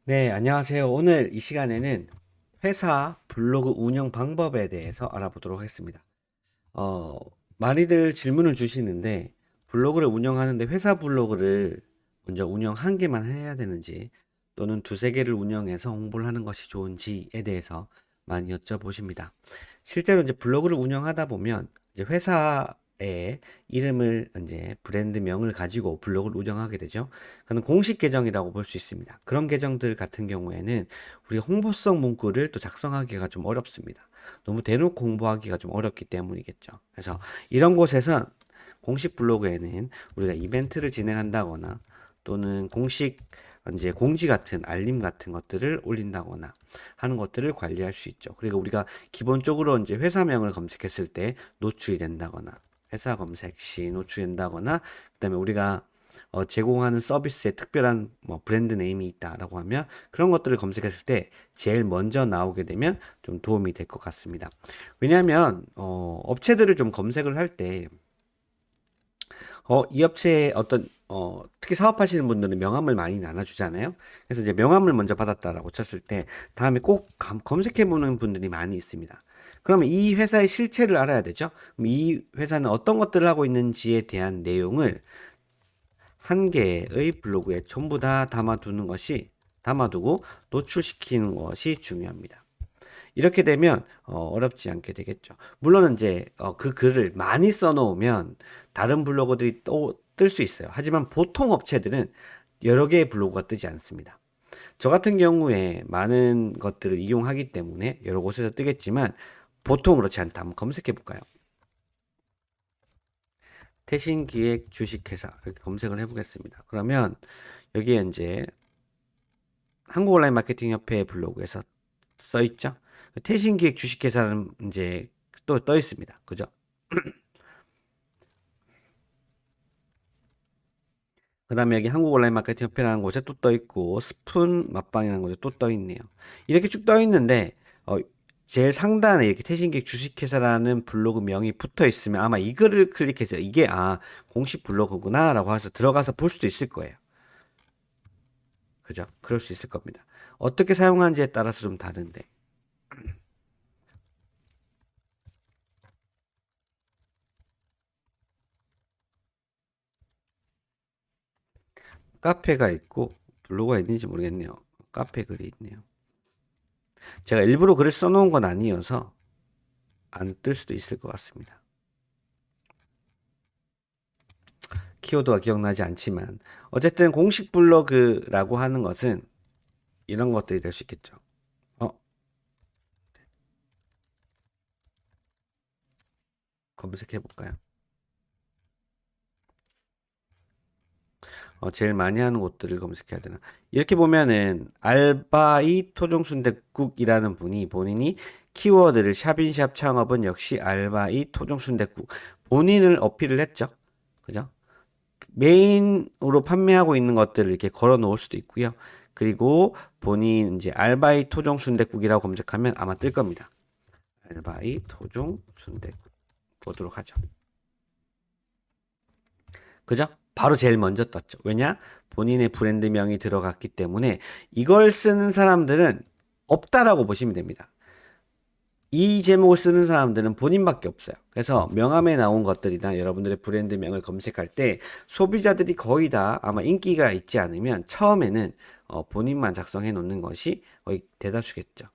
네, 안녕하세요. 오늘 이 시간에는 회사 블로그 운영 방법에 대해서 알아보도록 하겠습니다. 어, 많이들 질문을 주시는데, 블로그를 운영하는데 회사 블로그를 먼저 운영 한 개만 해야 되는지, 또는 두세 개를 운영해서 홍보를 하는 것이 좋은지에 대해서 많이 여쭤보십니다. 실제로 이제 블로그를 운영하다 보면, 이제 회사의 이름을 이제 브랜드명을 가지고 블로그를 운영하게 되죠. 그는 공식 계정이라고 볼 수 있습니다. 그런 계정들 같은 경우에는 우리 홍보성 문구를 또 작성하기가 좀 어렵습니다. 너무 대놓고 홍보하기가 좀 어렵기 때문이겠죠. 그래서 이런 곳에서 공식 블로그에는 우리가 이벤트를 진행한다거나 또는 공식 이제 공지 같은 알림 같은 것들을 올린다거나 하는 것들을 관리할 수 있죠. 그리고 우리가 기본적으로 이제 회사명을 검색했을 때 노출이 된다거나 회사 검색 시 노출된다거나 그다음에 우리가 제공하는 서비스에 특별한 뭐 브랜드 네임이 있다라고 하면 그런 것들을 검색했을 때 제일 먼저 나오게 되면 좀 도움이 될 것 같습니다. 왜냐하면 업체들을 좀 검색을 할 때 이 업체에 어떤 특히 사업하시는 분들은 명함을 많이 나눠주잖아요. 그래서 이제 명함을 먼저 받았다라고 쳤을 때 다음에 꼭 검색해 보는 분들이 많이 있습니다. 그러면 이 회사의 실체를 알아야 되죠. 그럼 이 회사는 어떤 것들을 하고 있는지에 대한 내용을 한 개의 블로그에 전부 다 담아두고 노출시키는 것이 중요합니다. 이렇게 되면 어렵지 않게 되겠죠. 물론 이제 그 글을 많이 써놓으면 다른 블로거들이 또 뜰 수 있어요. 하지만 보통 업체들은 여러 개의 블로그가 뜨지 않습니다. 저 같은 경우에 많은 것들을 이용하기 때문에 여러 곳에서 뜨겠지만 보통 그렇지 않다. 한번 검색해 볼까요? 태신기획 주식회사 이렇게 검색을 해보겠습니다. 그러면 여기에 이제 한국 온라인 마케팅 협회 블로그에서 써 있죠. 태신기획 주식회사는 이제 또 떠 있습니다. 그죠? 그 다음에 여기 한국 온라인 마케팅 협회라는 곳에 또 떠 있고 스푼 맛방이라는 곳에 또 떠 있네요. 이렇게 쭉 떠 있는데 제일 상단에 이렇게 태신기획 주식회사라는 블로그 명이 붙어 있으면 아마 이거를 클릭해서 이게 공식 블로그구나라고 해서 들어가서 볼 수도 있을 거예요. 그죠? 그럴 수 있을 겁니다. 어떻게 사용하는지에 따라서 좀 다른데. 카페가 있고 블로그가 있는지 모르겠네요. 카페 글이 있네요. 제가 일부러 글을 써놓은 건 아니어서 안 뜰 수도 있을 것 같습니다. 키워드가 기억나지 않지만 어쨌든 공식 블로그라고 하는 것은 이런 것들이 될 수 있겠죠. 어, 검색해 볼까요? 제일 많이 하는 곳들을 검색해야 되나? 이렇게 보면은 알바이 토종순댓국이라는 분이 본인이 키워드를 샵인샵 창업은 역시 알바이 토종순댓국 본인을 어필을 했죠. 그죠? 메인으로 판매하고 있는 것들을 이렇게 걸어 놓을 수도 있고요. 그리고 본인 이제 알바이 토종 순댓국이라고 검색하면 아마 뜰 겁니다. 알바이 토종 순댓국 보도록 하죠. 그죠? 바로 제일 먼저 떴죠. 왜냐? 본인의 브랜드명이 들어갔기 때문에 이걸 쓰는 사람들은 없다라고 보시면 됩니다. 이 제목을 쓰는 사람들은 본인밖에 없어요. 그래서 명함에 나온 것들이나 여러분들의 브랜드명을 검색할 때 소비자들이 거의 다 아마 인기가 있지 않으면 처음에는 본인만 작성해 놓는 것이 거의 대다수겠죠.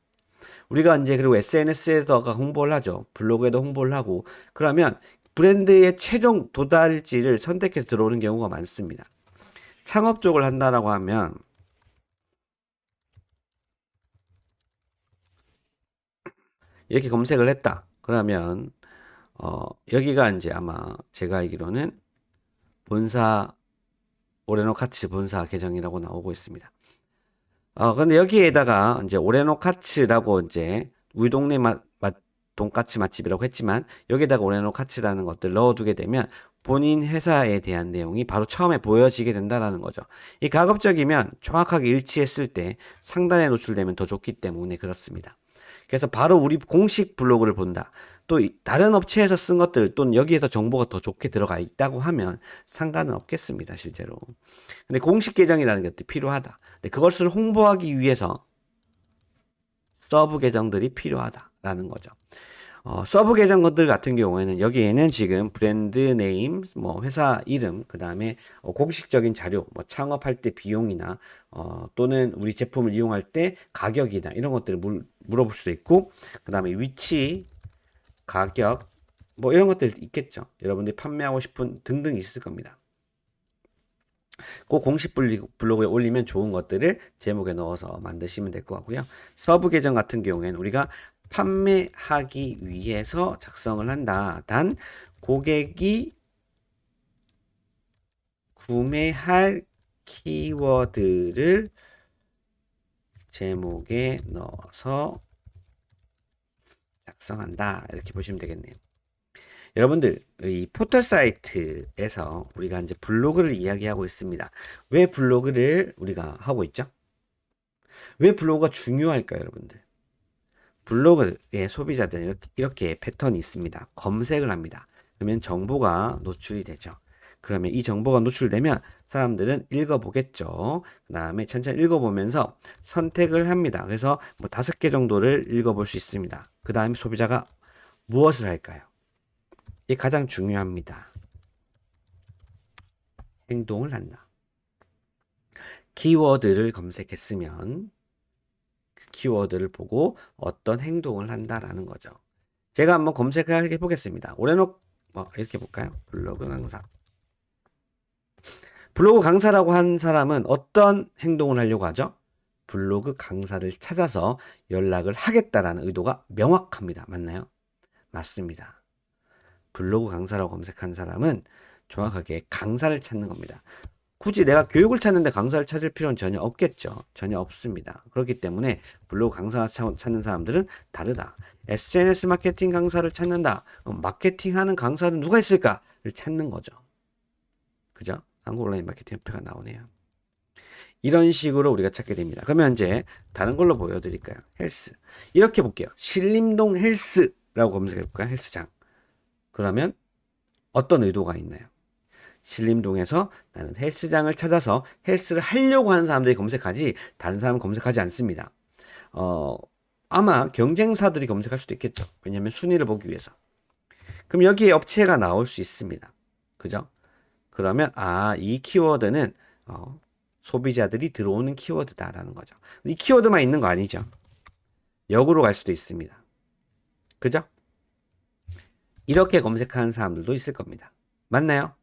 우리가 이제 그리고 SNS에다가 홍보를 하죠. 블로그에도 홍보를 하고 그러면 브랜드의 최종 도달지를 선택해서 들어오는 경우가 많습니다. 창업 쪽을 한다라고 하면 이렇게 검색을 했다. 그러면 여기가 이제 아마 제가 알기로는 본사 오레노카츠 본사 계정이라고 나오고 있습니다. 근데 여기에다가 이제 오레노카츠라고 이제 우리 동네 돈까츠 맛집이라고 했지만 여기에다가 오레노카츠라는 것들 넣어두게 되면 본인 회사에 대한 내용이 바로 처음에 보여지게 된다라는 거죠. 이 가급적이면 정확하게 일치했을 때 상단에 노출되면 더 좋기 때문에 그렇습니다. 그래서 바로 우리 공식 블로그를 본다. 또 다른 업체에서 쓴 것들 또는 여기에서 정보가 더 좋게 들어가 있다고 하면 상관은 없겠습니다, 실제로. 근데 공식 계정이라는 것도 필요하다. 근데 그것을 홍보하기 위해서 서브 계정들이 필요하다라는 거죠. 서브 계정들 같은 경우에는 여기에는 지금 브랜드 네임, 뭐 회사 이름, 그 다음에 공식적인 자료, 뭐 창업할 때 비용이나 또는 우리 제품을 이용할 때 가격이나 이런 것들을 물어볼 수도 있고, 그 다음에 위치, 가격, 뭐 이런 것들 있겠죠. 여러분들이 판매하고 싶은 등등 있을 겁니다. 꼭 공식 블로그에 올리면 좋은 것들을 제목에 넣어서 만드시면 될 것 같고요. 서브 계정 같은 경우에는 우리가 판매하기 위해서 작성을 한다. 단 고객이 구매할 키워드를 제목에 넣어서 작성한다. 이렇게 보시면 되겠네요. 여러분들, 이 포털 사이트에서 우리가 이제 블로그를 이야기하고 있습니다. 왜 블로그를 우리가 하고 있죠? 왜 블로그가 중요할까요, 여러분들? 블로그의 소비자들은 이렇게 패턴이 있습니다. 검색을 합니다. 그러면 정보가 노출이 되죠. 그러면 이 정보가 노출되면 사람들은 읽어보겠죠. 그 다음에 천천히 읽어보면서 선택을 합니다. 그래서 뭐 5개 정도를 읽어볼 수 있습니다. 그 다음에 소비자가 무엇을 할까요? 이게 가장 중요합니다. 행동을 한다. 키워드를 검색했으면 그 키워드를 보고 어떤 행동을 한다라는 거죠. 제가 한번 검색을 해보겠습니다. 올해놓 이렇게 볼까요? 블로그 강사. 블로그 강사라고 한 사람은 어떤 행동을 하려고 하죠? 블로그 강사를 찾아서 연락을 하겠다라는 의도가 명확합니다. 맞나요? 맞습니다. 블로그 강사라고 검색한 사람은 정확하게 강사를 찾는 겁니다. 굳이 내가 교육을 찾는데 강사를 찾을 필요는 전혀 없겠죠. 전혀 없습니다. 그렇기 때문에 블로그 강사 찾는 사람들은 다르다. SNS 마케팅 강사를 찾는다. 마케팅하는 강사는 누가 있을까를 찾는 거죠. 그죠? 한국 온라인 마케팅 협회가 나오네요. 이런 식으로 우리가 찾게 됩니다. 그러면 이제 다른 걸로 보여드릴까요? 헬스. 이렇게 볼게요. 신림동 헬스라고 검색해볼까요? 헬스장. 그러면 어떤 의도가 있나요? 신림동에서 나는 헬스장을 찾아서 헬스를 하려고 하는 사람들이 검색하지 다른 사람은 검색하지 않습니다. 아마 경쟁사들이 검색할 수도 있겠죠. 왜냐하면 순위를 보기 위해서. 그럼 여기에 업체가 나올 수 있습니다. 그죠? 그러면 이 키워드는 소비자들이 들어오는 키워드다라는 거죠. 이 키워드만 있는 거 아니죠. 역으로 갈 수도 있습니다. 그죠? 이렇게 검색하는 사람들도 있을 겁니다. 맞나요?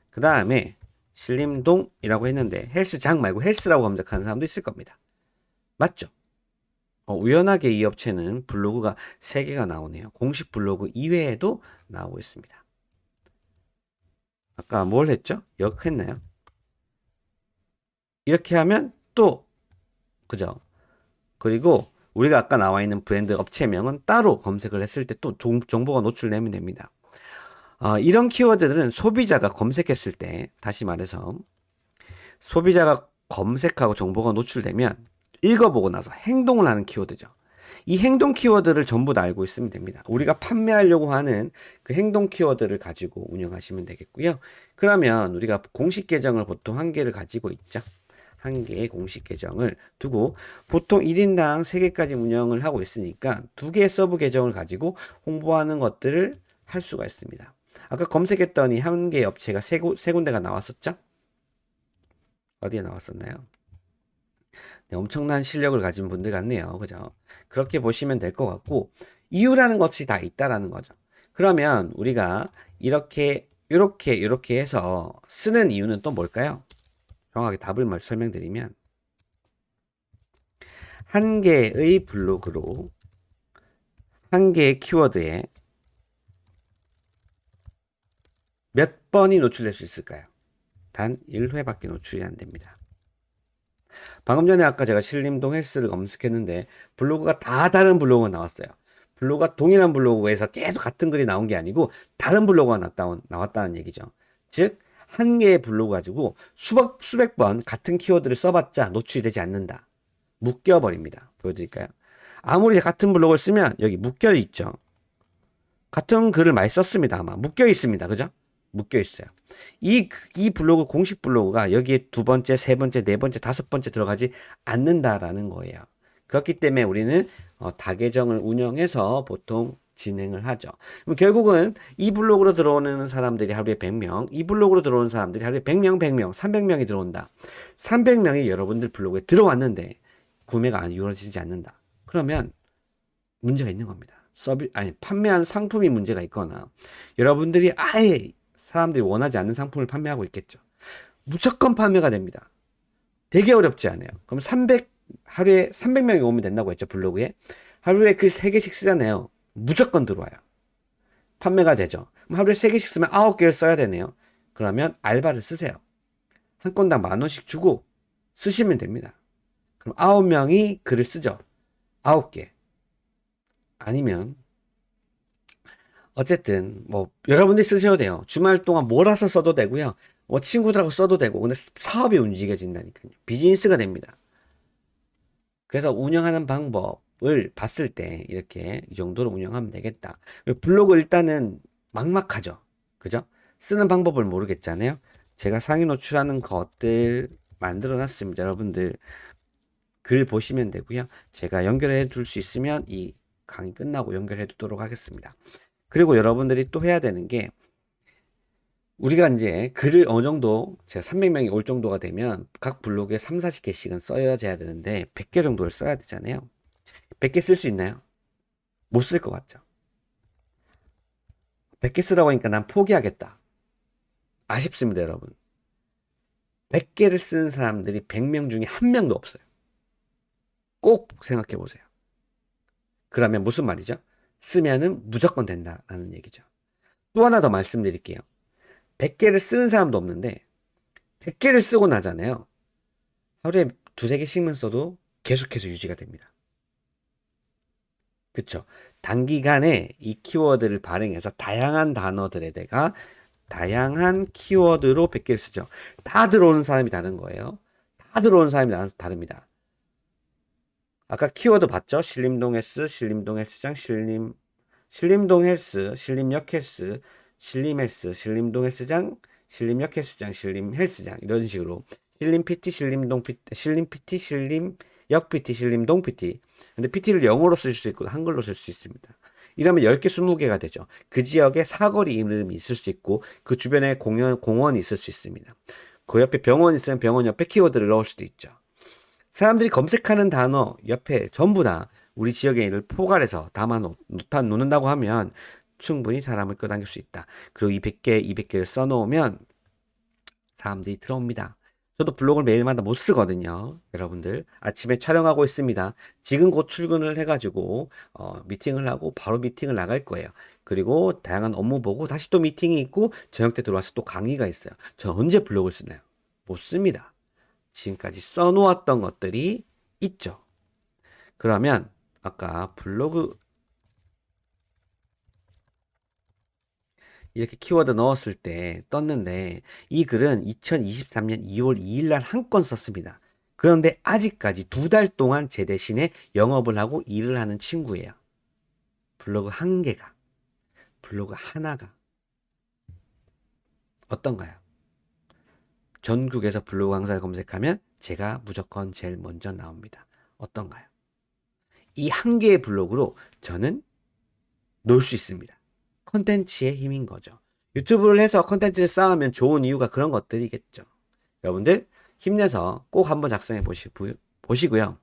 그 다음에 신림동이라고 했는데 헬스장 말고 헬스라고 검색하는 사람도 있을 겁니다. 맞죠? 우연하게 이 업체는 블로그가 3개가 나오네요. 공식 블로그 이외에도 나오고 있습니다. 아까 뭘 했죠? 역 했나요? 이렇게 하면 또 그죠? 그리고 우리가 아까 나와 있는 브랜드 업체명은 따로 검색을 했을 때 또 정보가 노출되면 됩니다. 이런 키워드들은 소비자가 검색했을 때, 다시 말해서 소비자가 검색하고 정보가 노출되면 읽어보고 나서 행동을 하는 키워드죠. 이 행동 키워드를 전부 다 알고 있으면 됩니다. 우리가 판매하려고 하는 그 행동 키워드를 가지고 운영하시면 되겠고요. 그러면 우리가 공식 계정을 보통 1개를 가지고 있죠. 1개의 공식 계정을 두고 보통 1인당 3개까지 운영을 하고 있으니까 2개의 서브 계정을 가지고 홍보하는 것들을 할 수가 있습니다. 아까 검색했더니 1개의 업체가 3군데가 나왔었죠? 어디에 나왔었나요? 네, 엄청난 실력을 가진 분들 같네요. 그죠? 그렇게 보시면 될 것 같고, 이유라는 것이 다 있다라는 거죠. 그러면 우리가 이렇게 해서 쓰는 이유는 또 뭘까요? 정확하게 답을 설명드리면, 1개의 블로그로 1개의 키워드에 몇 번이 노출될 수 있을까요? 단 1회밖에 노출이 안 됩니다. 방금 전에 아까 제가 신림동 헬스를 검색했는데 블로그가 다 다른 블로그가 나왔어요. 블로그가 동일한 블로그에서 계속 같은 글이 나온 게 아니고 다른 블로그가 나왔다는 얘기죠. 즉, 1개의 블로그 가지고 수백 번 같은 키워드를 써봤자 노출이 되지 않는다. 묶여버립니다. 보여드릴까요? 아무리 같은 블로그를 쓰면 여기 묶여 있죠. 같은 글을 많이 썼습니다. 아마 묶여 있습니다. 그죠? 묶여 있어요. 이 블로그, 공식 블로그가 여기에 두 번째, 세 번째, 네 번째, 다섯 번째 들어가지 않는다라는 거예요. 그렇기 때문에 우리는 다계정을 운영해서 보통 진행을 하죠. 그럼 결국은 이 블로그로 들어오는 사람들이 하루에 100명, 이 블로그로 들어오는 사람들이 하루에 100명, 100명, 300명이 들어온다. 300명이 여러분들 블로그에 들어왔는데 구매가 이루어지지 않는다. 그러면 문제가 있는 겁니다. 판매한 상품이 문제가 있거나 여러분들이 아예 사람들이 원하지 않는 상품을 판매하고 있겠죠. 무조건 판매가 됩니다. 되게 어렵지 않아요. 그럼 하루에 300명이 오면 된다고 했죠, 블로그에. 하루에 글 3개씩 쓰잖아요. 무조건 들어와요. 판매가 되죠. 그럼 하루에 3개씩 쓰면 9개를 써야 되네요. 그러면 알바를 쓰세요. 한 건당 10,000원씩 주고 쓰시면 됩니다. 그럼 9명이 글을 쓰죠. 9개. 아니면 어쨌든 뭐 여러분들이 쓰셔도 돼요. 주말 동안 몰아서 써도 되고요. 뭐 친구들하고 써도 되고. 근데 사업이 움직여진다니까요. 비즈니스가 됩니다. 그래서 운영하는 방법을 봤을 때 이렇게 이 정도로 운영하면 되겠다. 블로그 일단은 막막하죠. 그죠? 쓰는 방법을 모르겠잖아요. 제가 상위 노출하는 것들 만들어 놨습니다. 여러분들 글 보시면 되고요. 제가 연결해 둘 수 있으면 이 강의 끝나고 연결해 두도록 하겠습니다. 그리고 여러분들이 또 해야 되는 게 우리가 이제 글을 어느 정도 제가 300명이 올 정도가 되면 각 블로그에 3, 40개씩은 써야 되는데 100개 정도를 써야 되잖아요. 100개 쓸 수 있나요? 못 쓸 것 같죠? 100개 쓰라고 하니까 난 포기하겠다. 아쉽습니다, 여러분. 100개를 쓰는 사람들이 100명 중에 한 명도 없어요. 꼭 생각해 보세요. 그러면 무슨 말이죠? 쓰면은 무조건 된다라는 얘기죠. 또 하나 더 말씀드릴게요. 100개를 쓰는 사람도 없는데 100개를 쓰고 나잖아요. 하루에 두세 개씩만 써도 계속해서 유지가 됩니다. 그쵸? 단기간에 이 키워드를 발행해서 다양한 단어들에다가 다양한 키워드로 100개를 쓰죠. 다 들어오는 사람이 다른 거예요. 다 들어오는 사람이 다릅니다. 아까 키워드 봤죠? 신림동 헬스, 신림동 헬스장, 신림동 헬스, 신림역 헬스, 신림 헬스, 신림동 헬스장, 신림역 헬스장, 신림 헬스장 이런 식으로 신림 PT, 신림동 PT, 신림 PT, 신림역 PT, 신림동 PT. 근데 PT를 영어로 쓸 수 있고 한글로 쓸 수 있습니다. 이러면 10개, 20개가 되죠. 그 지역에 사거리 이름이 있을 수 있고 그 주변에 공원이 있을 수 있습니다. 그 옆에 병원이 있으면 병원 옆에 키워드를 넣을 수도 있죠. 사람들이 검색하는 단어 옆에 전부 다 우리 지역의 일을 포괄해서 놓는다고 하면 충분히 사람을 끌어당길 수 있다. 그리고 200개, 200개를 써놓으면 사람들이 들어옵니다. 저도 블로그를 매일마다 못 쓰거든요. 여러분들 아침에 촬영하고 있습니다. 지금 곧 출근을 해가지고 미팅을 하고 바로 미팅을 나갈 거예요. 그리고 다양한 업무 보고 다시 또 미팅이 있고 저녁 때 들어와서 또 강의가 있어요. 저 언제 블로그를 쓰나요? 못 씁니다. 지금까지 써놓았던 것들이 있죠. 그러면 아까 블로그 이렇게 키워드 넣었을 때 떴는데 이 글은 2023년 2월 2일 날 한 건 썼습니다. 그런데 아직까지 2달 동안 제 대신에 영업을 하고 일을 하는 친구예요. 블로그 한 개가, 블로그 하나가 어떤가요? 전국에서 블로그 강사를 검색하면 제가 무조건 제일 먼저 나옵니다. 어떤가요? 이 한 개의 블로그로 저는 놀 수 있습니다. 컨텐츠의 힘인 거죠. 유튜브를 해서 컨텐츠를 쌓으면 좋은 이유가 그런 것들이겠죠. 여러분들 힘내서 꼭 한번 작성해 보시고요.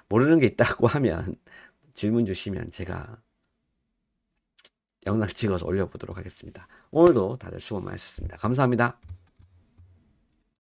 모르는 게 있다고 하면 질문 주시면 제가 영상 찍어서 올려보도록 하겠습니다. 오늘도 다들 수고 많으셨습니다. 감사합니다.